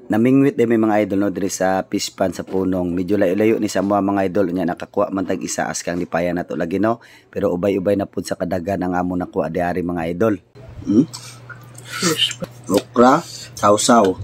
Namingwit din may mga idol no diri sa fish pan sa punong. Medyo layo-layo ni sa mga idol nya nakakuha man tag isa askang lipaya nato lagi no. Pero ubay-ubay na pud sa kadagan ang amo nakuha diari mga idol. Okra, sausaw.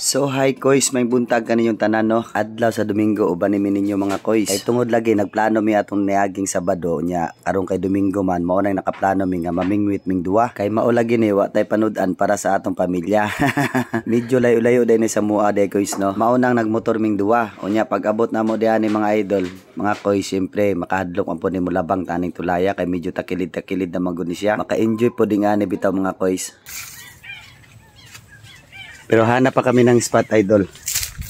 So hi koys, may buntag kaniyong tanan no. Adlaw sa Domingo uban ni ninyo mga koys. Kay tungod lagi nagplano mi atong niaging Sabado nya aron kay Domingo man mao nang nakaplano mi nga mamingwit ming duwa. Kay mao lagi ni wa tay panud-an para sa atong pamilya. Medyo layo-layo din ni sa mua day koys no. Mao nang nagmotor ming duwa. Unya pag abot namo diha ni mga idol, mga koys syempre makahadlok man pud nimo labang taning tulaya kay medyo takilid-takilid na magud ni siya. Maka-enjoy pud nga ni bitaw mga koys. Pero hanap pa kami ng spot idol.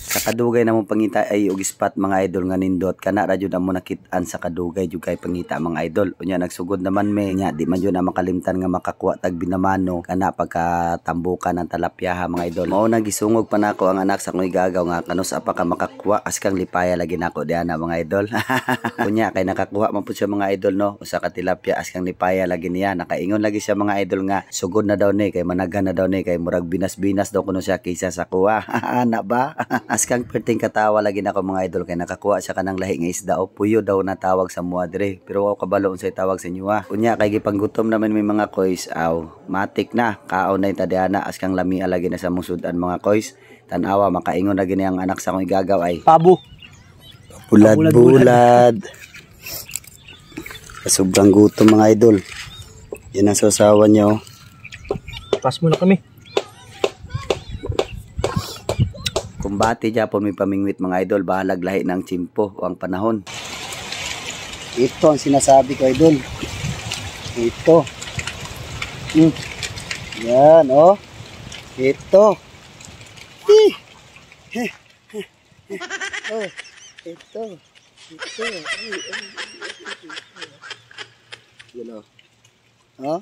Sa kadugay na mong pangita ay og spot mga idol nga nindot. Kana ra jud amo nakit-an sa kadugay jud kay pangita mga idol. Unya nagsugod naman me nya di man jud na makalimtan nga makakuha tag binamano kana pagkatambukan ng talapyaha mga idol. Mao na gisungog pa nako ang anak sa akong igagaw nga kanus apa ka makakuha askang lipaya lagi nako diana mga idol. Unya kay nakakuha man pud siya mga idol no. Usa ka tilapia askang lipaya lagi niya. Nakaingon lagi siya mga idol nga sugod na daw ni kay managan na daw ni kay murag binas-binas daw kuno siya kaysa sa kuha. Ana ba? Askang perting katawa lagi na ko mga idol kay nakakuha siya kanang lahi nga isda o puyo daw na tawag sa mua dire pero ako kabalo unsay tawag sa inyo ha. Unya kay gipanggutom naman may mga koys aw matik na kaon na itadiana askang lamia lagi na sa musudan mga koys. Tanawa makaingon na gini ang anak sa akong igagaw ay pabo bulad sobrang gutom mga idol. Yan ang sasawa nyo. Pas mo na kami. Kumbati Japon may pamingwit mga idol, bahalag lahi ng tsimpo o ang panahon. Ito ang sinasabi ko idol. Ito. Yan oh. Ito. Oh, ito. Ito. Yan oh. Oh.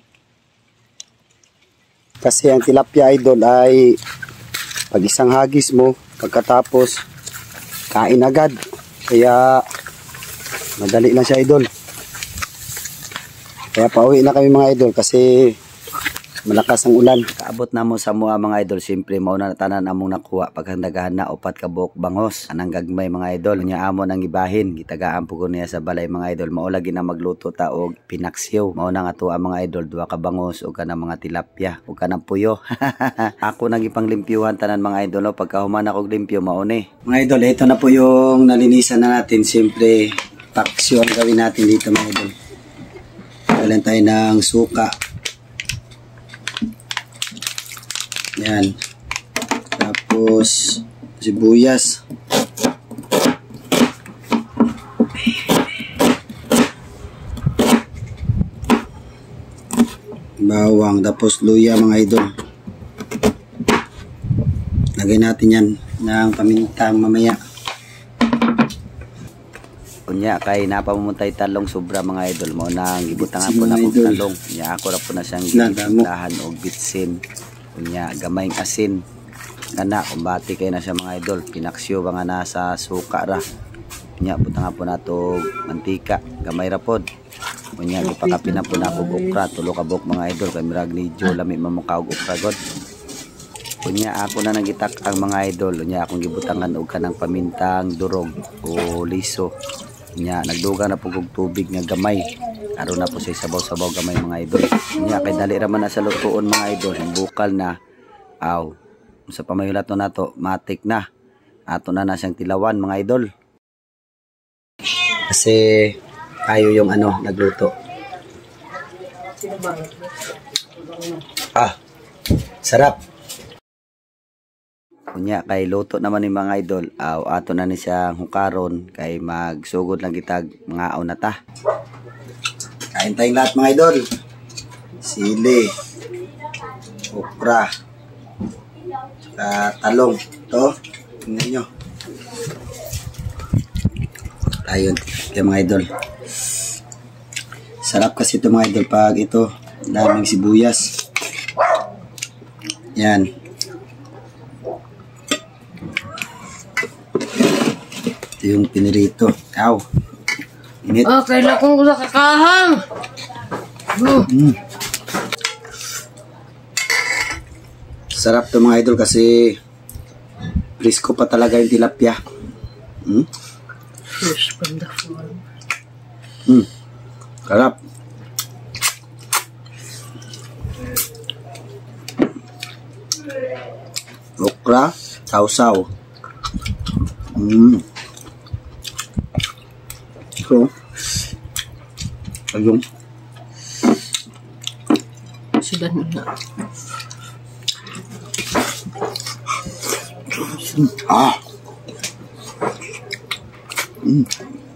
Kasi ang tilapia idol ay pag isang hagis mo pagkatapos kain agad kaya madali na siya idol. Kaya pauwi na kami mga idol kasi malakas ang ulan. Kaabot na mo sa mua mga idol, siyempre mao na tanan among nakuha paghandagahan na upat ka buok bangos anang gagmay mga idol. Nya amo nang ibahin gitagaan po ko niya sa balay mga idol. Mao lagi na magluto ta og pinaksyo. Mao na nga tuwa mga idol, duha ka bangos o kanang mga tilapia o kanang puyo. Ako nang ipanglimpyuhan tanan mga idol no? Pagkahuman ako og limpyo mao ni. Mga idol, ito na po yung nalinisan na natin. Siyempre paksyo ang gawin natin dito mga idol. Kailan tayo ng suka. Yan. Tapos sibuyas. Bawang, tapos luya mga idol. Lagay natin yan ng pamintang mamaya. Kunya kay napamuntay talong sobra mga idol mo nang gibutangan po na kong talong. Nya ako ra po na siyang gilahan og bitsin. Kunya gamayng asin kana kumbati kay na siya mga idol. Pinaksyo ba nga nasa suka ra. Kunya butang po nato mantika gamay ra pod. Kunya gipakapin na po na og okra tulo ka buok mga idol kay mirag ni Jo lami mamukha og okra god. Kunya ako na nagitak ang mga idol. Kunya akong gibutangan og kanang pamintang durog o liso. Kunya nagduga na po og tubig nga gamay. Aron na po sa sabaw-sabaw gamay mga idol. Nya kay dali ra man na sa lutuon mga idol. Bukal na. Aw. Sa pamayulat na to, matik na. Ato na na siyang tilawan mga idol. Kasi tayo yung ano nagluto. Ah. Sarap. Kunya kay luto naman ni mga idol. Aw ato na ni siyang hukaron kay magsugod lang kitag mga aw na ta. Kain tayong lahat mga idol. Sili, okra, talong. Ito, tingnan nyo. Ayun, ito mga idol. Sarap kasi ito mga idol pag ito, daming sibuyas. Yan. Ito yung pinirito. Ow. Init. Oh, kailan kong kakahang. Sarap to mga idol kasi presko pa talaga yung tilapia. Fresh from the farm. Sarap. Okra, sausaw. So, ayun. Sudan na.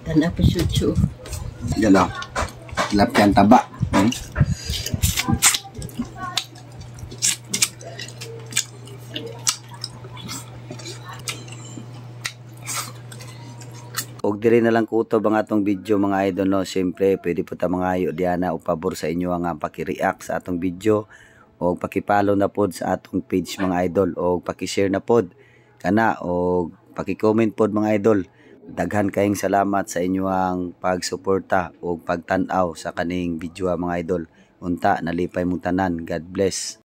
Tanda pa chuchu. Yan lang. Tilapia ang taba. Og diri na lang kutob ang atong video mga idol no. Siyempre, pwede po ta mga ayo diana o pabor sa inyo ang paki-react sa atong video o paki-follow na pod sa atong page mga idol o paki-share na pod kana o paki-comment pod mga idol. Daghan kayong salamat sa inyong pagsuporta o pagtan-aw sa kaning video mga idol. Unta nalipay mong tanan. God bless.